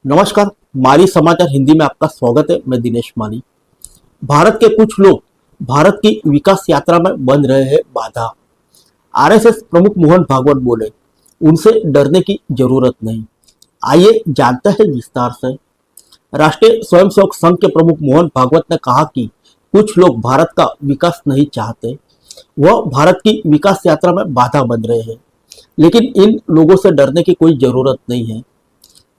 नमस्कार। माली समाचार हिंदी में आपका स्वागत है। मैं दिनेश माली। भारत के कुछ लोग भारत की विकास यात्रा में बन रहे हैं बाधा। आरएसएस प्रमुख मोहन भागवत बोले, उनसे डरने की जरूरत नहीं। आइए जानते हैं विस्तार से। राष्ट्रीय स्वयंसेवक संघ के प्रमुख मोहन भागवत ने कहा कि कुछ लोग भारत का विकास नहीं चाहते, वह भारत की विकास यात्रा में बाधा बन रहे हैं, लेकिन इन लोगों से डरने की कोई जरूरत नहीं है।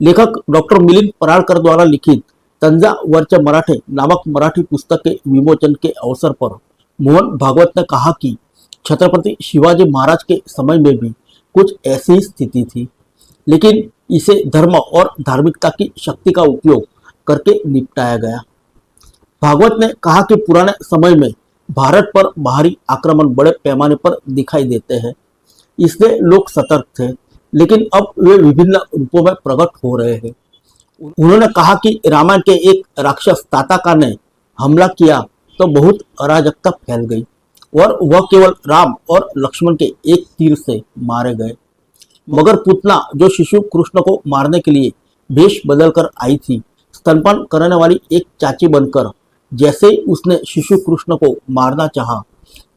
लेखक डॉक्टर मिलिंद पराळकर द्वारा लिखित तंजावरचे मराठे नामक मराठी पुस्तक के विमोचन के अवसर पर मोहन भागवत ने कहा कि छत्रपति शिवाजी महाराज के समय में भी कुछ ऐसी ही स्थिति थी, लेकिन इसे धर्म और धार्मिकता की शक्ति का उपयोग करके निपटाया गया। भागवत ने कहा कि पुराने समय में भारत पर बाहरी आक्रमण बड़े पैमाने पर दिखाई देते हैं, इसलिए लोग सतर्क थे, लेकिन अब वे विभिन्न रूपों में प्रकट हो रहे हैं। उन्होंने कहा कि रामायण के एक राक्षस ताताका ने हमला किया तो बहुत अराजकता फैल गई और वह केवल राम और लक्ष्मण के एक तीर से मारे गए, मगर पुतना जो शिशु कृष्ण को मारने के लिए वेश बदलकर आई थी, स्तनपान करने वाली एक चाची बनकर, जैसे उसने शिशु कृष्ण को मारना चाहा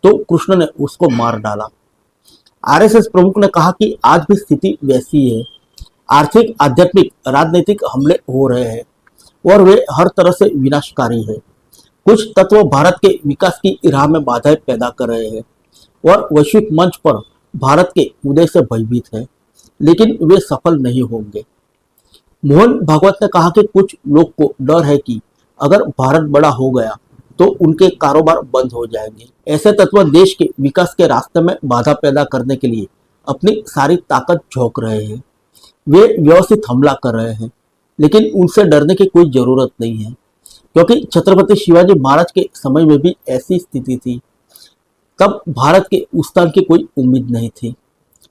तो कृष्ण ने उसको मार डाला। आरएसएस प्रमुख ने कहा कि आज भी स्थिति वैसी है। आर्थिक, आध्यात्मिक, राजनीतिक हमले हो रहे हैं और वे हर तरह से विनाशकारी है। कुछ तत्व भारत के विकास की राह में बाधाएं पैदा कर रहे हैं और वैश्विक मंच पर भारत के उदय से भयभीत है, लेकिन वे सफल नहीं होंगे। मोहन भागवत ने कहा कि कुछ लोग को डर है कि अगर भारत बड़ा हो गया तो उनके कारोबार बंद हो जाएंगे। ऐसे तत्व देश के विकास के रास्ते में बाधा पैदा करने के लिए अपनी सारी ताकत झोंक रहे हैं। वे व्यवस्थित हमला कर रहे हैं, लेकिन उनसे डरने की कोई जरूरत नहीं है, क्योंकि छत्रपति शिवाजी महाराज के समय में भी ऐसी स्थिति थी। तब भारत के उत्थान की कोई उम्मीद नहीं थी।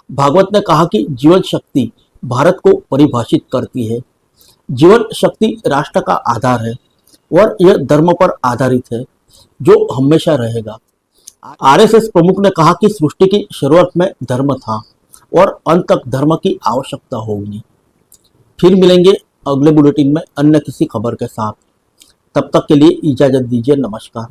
भागवत ने कहा कि जीवन शक्ति भारत को परिभाषित करती है। जीवन शक्ति राष्ट्र का आधार है और यह धर्म पर आधारित है, जो हमेशा रहेगा। आरएसएस प्रमुख ने कहा कि सृष्टि की शुरुआत में धर्म था और अंत तक धर्म की आवश्यकता होगी। फिर मिलेंगे अगले बुलेटिन में अन्य किसी खबर के साथ। तब तक के लिए इजाजत दीजिए। नमस्कार।